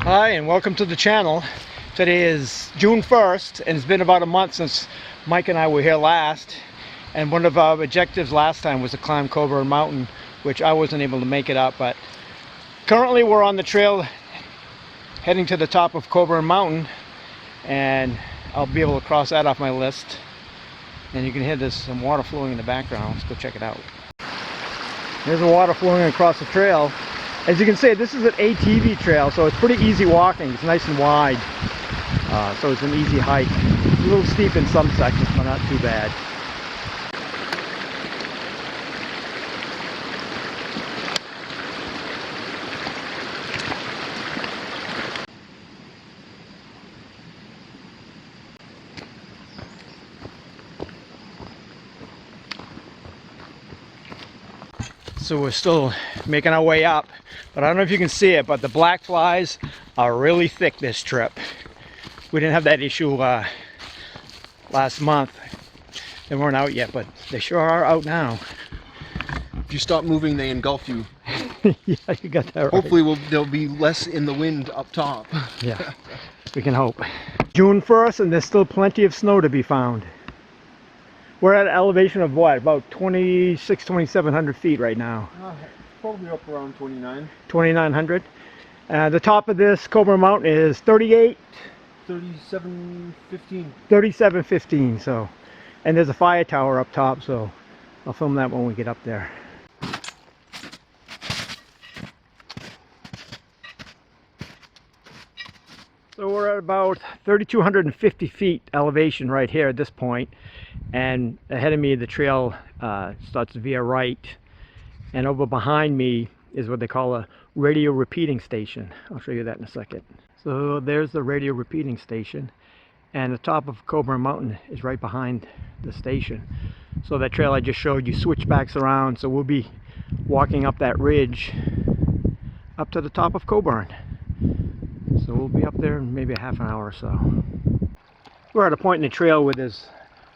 Hi and welcome to the channel. Today is June 1st and it's been about a month since Mike and I were here last, and one of our objectives last time was to climb Coburn Mountain, which I wasn't able to make it up, but currently we're on the trail heading to the top of Coburn Mountain, and I'll be able to cross that off my list. And you can hear there's some water flowing in the background. Let's go check it out. There's the water flowing across the trail. As you can see, this is an ATV trail, so it's pretty easy walking. It's nice and wide, so it's an easy hike. A little steep in some sections, but not too bad. So we're still making our way up, but I don't know if you can see it, but the black flies are really thick this trip. We didn't have that issue last month. They weren't out yet, but they sure are out now. If you stop moving, they engulf you. Yeah, you got that right. Hopefully there'll be less in the wind up top. Yeah, we can hope. June 1st, and there's still plenty of snow to be found. We're at an elevation of what, about 2,700 feet right now. Probably up around 2,900. The top of this Coburn Mountain is 3715. So, and there's a fire tower up top, so I'll film that when we get up there. So we're at about 3,250 feet elevation right here at this point, and ahead of me the trail starts to veer right, and over behind me is what they call a radio repeating station. I'll show you that in a second. So there's the radio repeating station, and the top of Coburn Mountain is right behind the station. So that trail I just showed you switchbacks around, so we'll be walking up that ridge up to the top of Coburn. So we'll be up there in maybe a half an hour or so. We're at a point in the trail where there's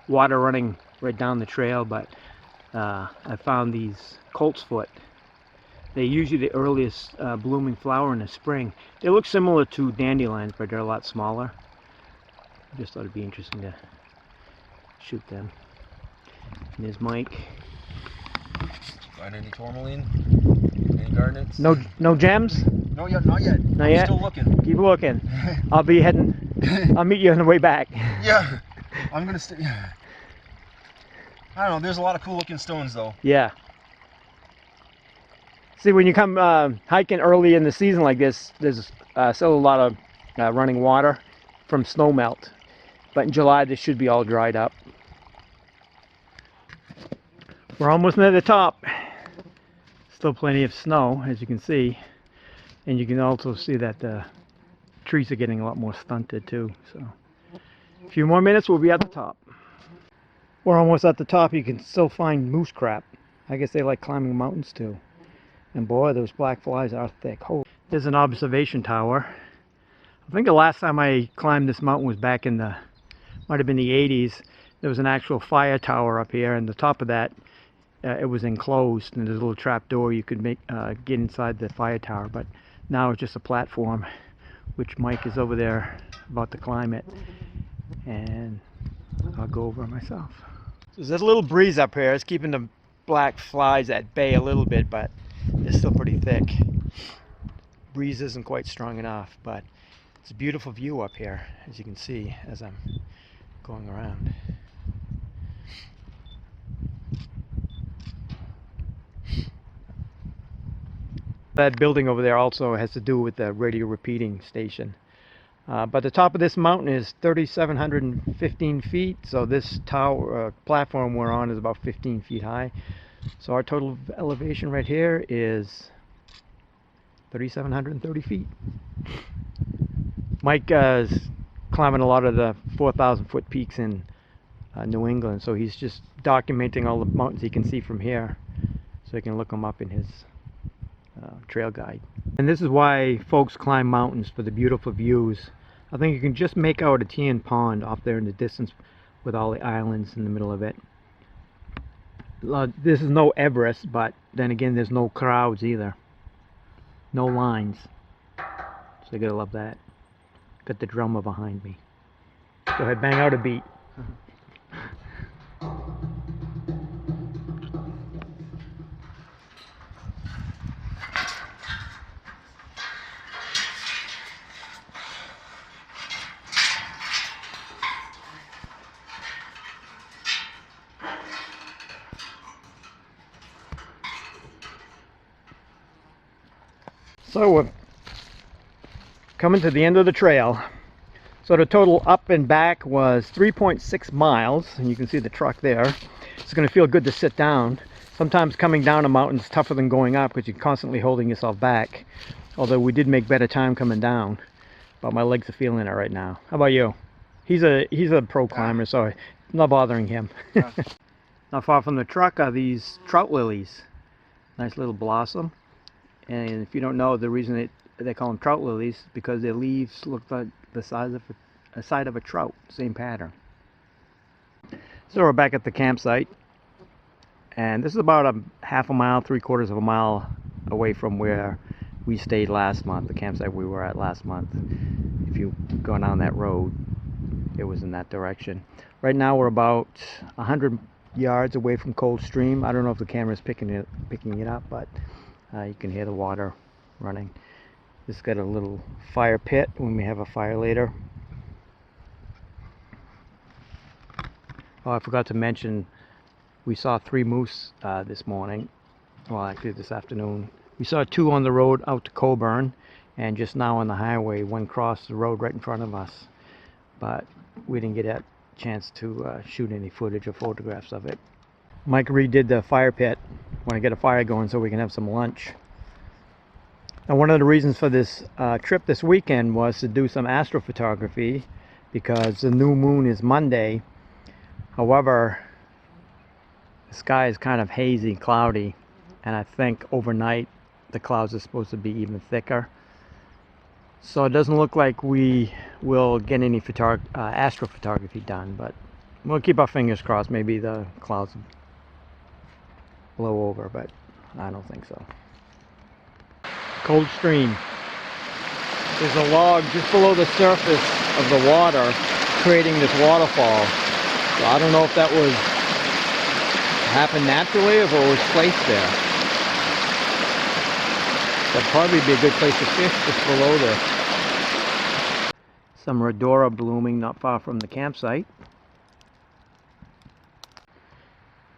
water running right down the trail, but I found these colt's foot. They're usually the earliest blooming flower in the spring. They look similar to dandelions, but they're a lot smaller. I just thought it'd be interesting to shoot them. And there's Mike. Find any tourmaline? Any garnets? No gems? No, not yet. Not I'm yet? still looking. Keep looking. I'll be heading. I'll meet you on the way back. Yeah, I'm gonna stay. I don't know. There's a lot of cool looking stones though. Yeah. See, when you come hiking early in the season like this, there's still a lot of running water from snow melt. But in July, this should be all dried up. We're almost near the top. Still plenty of snow, as you can see. And you can also see that the trees are getting a lot more stunted too. So a few more minutes, we'll be at the top. We're almost at the top. You can still find moose crap. I guess they like climbing mountains too. And boy, those black flies are thick. Oh, there's an observation tower. I think the last time I climbed this mountain was back in the, might have been the 80s. There was an actual fire tower up here, and the top of that, it was enclosed, and there's a little trap door you could make get inside the fire tower. But now it's just a platform, which Mike is over there about to climb it, and I'll go over it myself. So there's a little breeze up here. It's keeping the black flies at bay a little bit, but it's still pretty thick. Breeze isn't quite strong enough, but it's a beautiful view up here, as you can see as I'm going around. That building over there also has to do with the radio repeating station. But the top of this mountain is 3,715 feet, so this tower platform we're on is about 15 feet high. So our total elevation right here is 3,730 feet. Mike is climbing a lot of the 4,000 foot peaks in New England, so he's just documenting all the mountains he can see from here, so he can look them up in his trail guide. And this is why folks climb mountains, for the beautiful views. I think you can just make out a tan pond off there in the distance with all the islands in the middle of it. This is no Everest, but then again there's no crowds either. No lines. So you gotta love that. Got the drummer behind me. Go ahead, bang out a beat. So we're coming to the end of the trail. So the total up and back was 3.6 miles, and you can see the truck there. It's going to feel good to sit down. Sometimes coming down a mountain is tougher than going up because you're constantly holding yourself back. Although we did make better time coming down, but my legs are feeling it right now. How about you? He's a pro climber, so I'm not bothering him. Not far from the truck are these trout lilies. Nice little blossom. And if you don't know, the reason they call them trout lilies is because their leaves look like the size of a side of a trout, same pattern. So we're back at the campsite, and this is about a half a mile, 3/4 of a mile away from where we stayed last month, the campsite we were at last month. If you go down that road, it was in that direction. Right now we're about 100 yards away from Cold Stream. I don't know if the camera's picking it up, but you can hear the water running. It's got a little fire pit when we have a fire later. Oh, I forgot to mention, we saw 3 moose this morning. Well, actually this afternoon. We saw 2 on the road out to Coburn, and just now on the highway, 1 crossed the road right in front of us. But we didn't get a chance to shoot any footage or photographs of it. Mike redid the fire pit. Want to get a fire going so we can have some lunch. Now, one of the reasons for this trip this weekend was to do some astrophotography because the new moon is Monday. However, the sky is kind of hazy, cloudy, and I think overnight the clouds are supposed to be even thicker. So it doesn't look like we will get any astrophotography done, but we'll keep our fingers crossed. Maybe the clouds blow over, but I don't think so. Cold Stream. There's a log just below the surface of the water creating this waterfall. So I don't know if that was happened naturally or if it was placed there. That'd probably be a good place to fish, just below this. Some rhodora blooming not far from the campsite.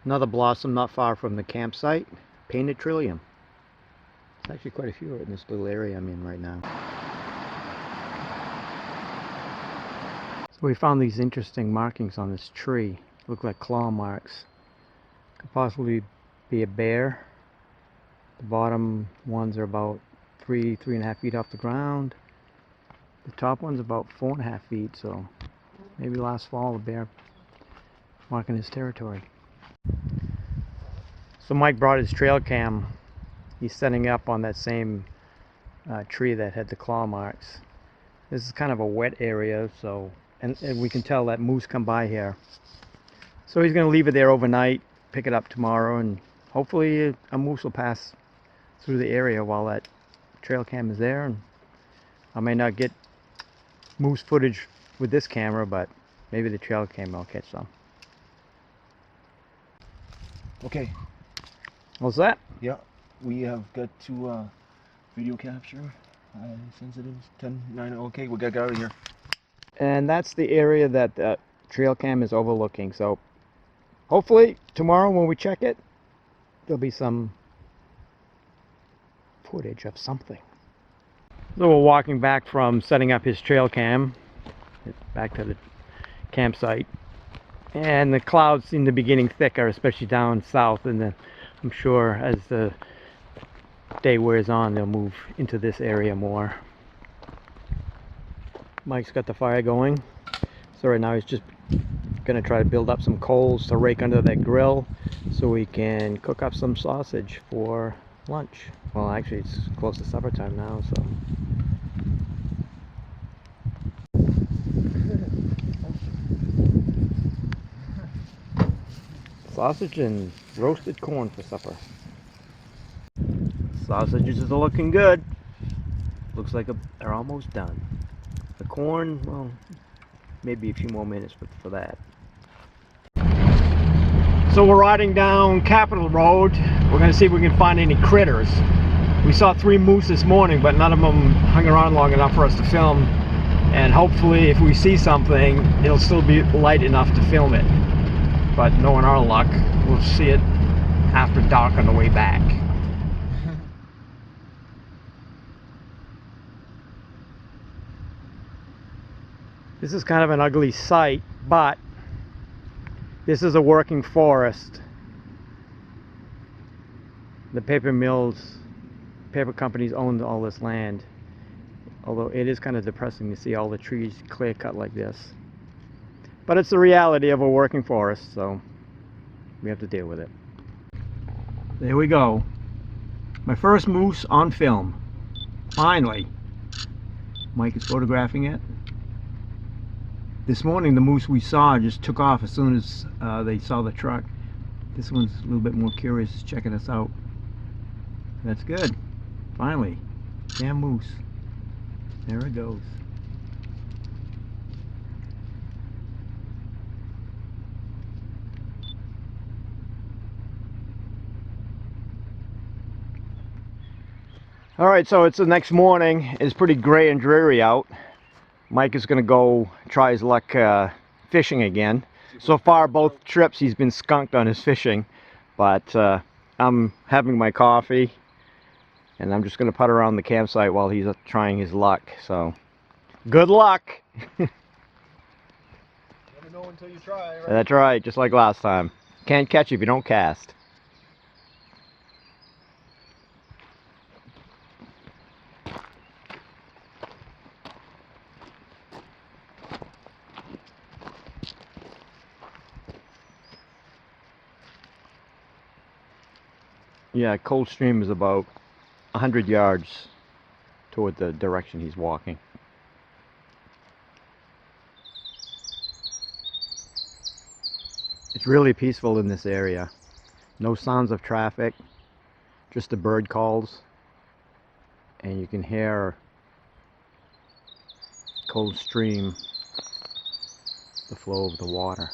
Another blossom not far from the campsite, painted trillium. There's actually quite a few in this little area I'm in right now. So we found these interesting markings on this tree. Look like claw marks. Could possibly be a bear. The bottom ones are about 3.5 feet off the ground. The top one's about 4.5 feet, so maybe last fall a bear marking his territory. So Mike brought his trail cam. He's setting up on that same tree that had the claw marks. This is kind of a wet area, so and we can tell that moose come by here. So he's going to leave it there overnight, pick it up tomorrow, and hopefully a moose will pass through the area while that trail cam is there. And I may not get moose footage with this camera, but maybe the trail camera will catch some. Okay. What's that? Yeah, we have got to video capture. Sensitive 10:9. Okay, we gotta get out of here. And that's the area that the trail cam is overlooking. So hopefully tomorrow when we check it, there'll be some footage of something. So we're walking back from setting up his trail cam back to the campsite, and the clouds seem to be getting thicker, especially down south, and I'm sure as the day wears on they'll move into this area more. Mike's got the fire going, so right now he's just gonna try to build up some coals to rake under that grill so we can cook up some sausage for lunch. Well, actually it's close to supper time now, so sausage and roasted corn for supper. Sausages are looking good. looks like they're almost done. The corn, well, maybe a few more minutes for that. So we're riding down Capitol Road. We're going to see if we can find any critters. We saw 3 moose this morning, but none of them hung around long enough for us to film. And hopefully if we see something, it'll still be light enough to film it. But knowing our luck, we'll see it after dark on the way back. This is kind of an ugly sight, but this is a working forest. The paper mills, paper companies own all this land. Although it is kind of depressing to see all the trees clear cut like this. But it's the reality of a working forest, so we have to deal with it. There we go. My first moose on film. Finally. Mike is photographing it. This morning the moose we saw just took off as soon as they saw the truck. This one's a little bit more curious, checking us out. That's good. Finally. Damn moose. There it goes. Alright, so it's the next morning. It's pretty gray and dreary out. Mike is going to go try his luck fishing again. So far, both trips he's been skunked on his fishing. But I'm having my coffee. And I'm just going to putt around the campsite while he's trying his luck. So, good luck! Never know until you try, right? That's right, just like last time. Can't catch you if you don't cast. Yeah, Coldstream is about 100 yards toward the direction he's walking. It's really peaceful in this area. No sounds of traffic, just the bird calls, and you can hear Coldstream, the flow of the water.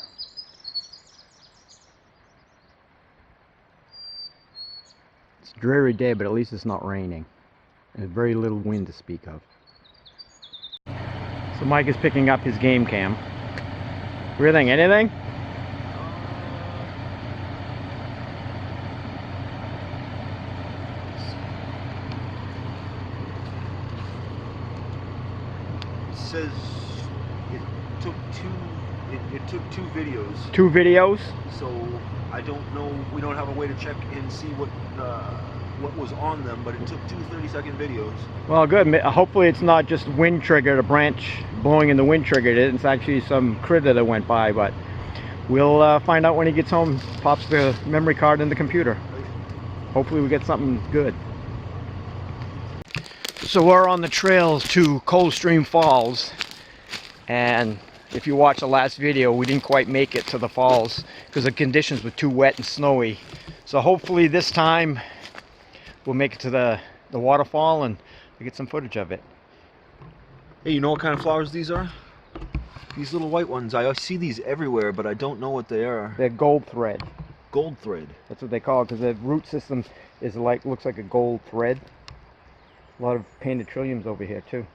It's a dreary day, but at least it's not raining. And very little wind to speak of. So Mike is picking up his game cam. What do you think? Anything? It says it took two videos. 2 videos? So I don't know. We don't have a way to check and see what was on them, but it took 2 30-second videos. Well, good. Hopefully it's not just wind triggered, a branch blowing in the wind triggered it. It's actually some critter that went by, but we'll find out when he gets home, pops the memory card in the computer. Hopefully we get something good. So we're on the trail to Coldstream Falls, and if you watch the last video, we didn't quite make it to the falls because the conditions were too wet and snowy. So hopefully this time we'll make it to the waterfall and we'll get some footage of it. Hey, you know what kind of flowers these are? These little white ones. I see these everywhere, but I don't know what they are. They're gold thread. Gold thread. That's what they call it, because the root system is like, looks like a gold thread. A lot of painted trilliums over here too.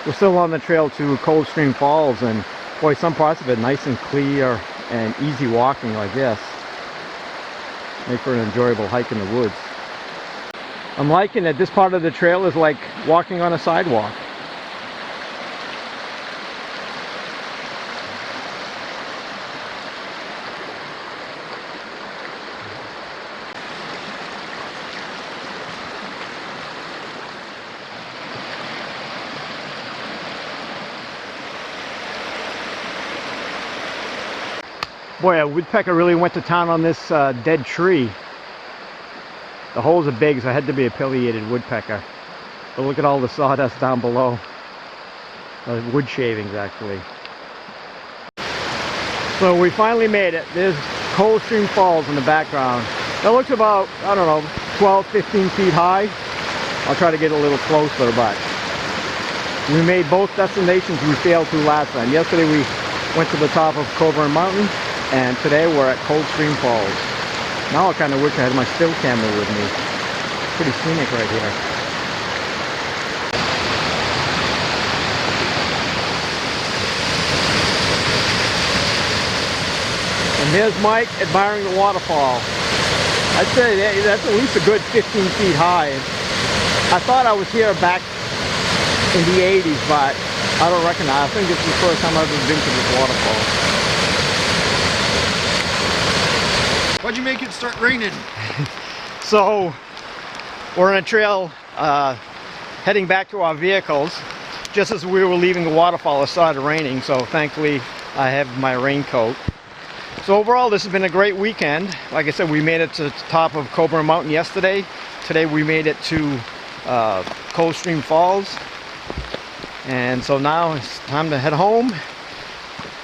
We're still on the trail to Coldstream Falls, and boy, some parts of it nice and clear and easy walking like this. Make for an enjoyable hike in the woods. I'm liking it. This part of the trail is like walking on a sidewalk. Boy, a woodpecker really went to town on this dead tree. The holes are big, so it had to be a pileated woodpecker. But look at all the sawdust down below. Wood shavings, actually. So we finally made it. There's Coldstream Falls in the background. That looks about, I don't know, 12, 15 feet high. I'll try to get a little closer, but we made both destinations we failed to last time. Yesterday we went to the top of Coburn Mountain, and today we're at Coldstream Falls. Now I kind of wish I had my still camera with me. Pretty scenic right here. And here's Mike admiring the waterfall. I'd say that's at least a good 15 feet high. I thought I was here back in the 80s, but I don't recognize. I think this is the first time I've ever been to this waterfall. Why'd you make it start raining? So, we're on a trail heading back to our vehicles. Just as we were leaving the waterfall, it started raining, so thankfully I have my raincoat. So overall, this has been a great weekend. Like I said, we made it to the top of Coburn Mountain yesterday. Today we made it to Coldstream Falls. And so now it's time to head home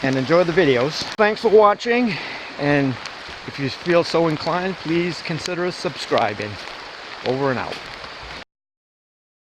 and enjoy the videos. Thanks for watching, and if you feel so inclined, please consider subscribing. Over and out.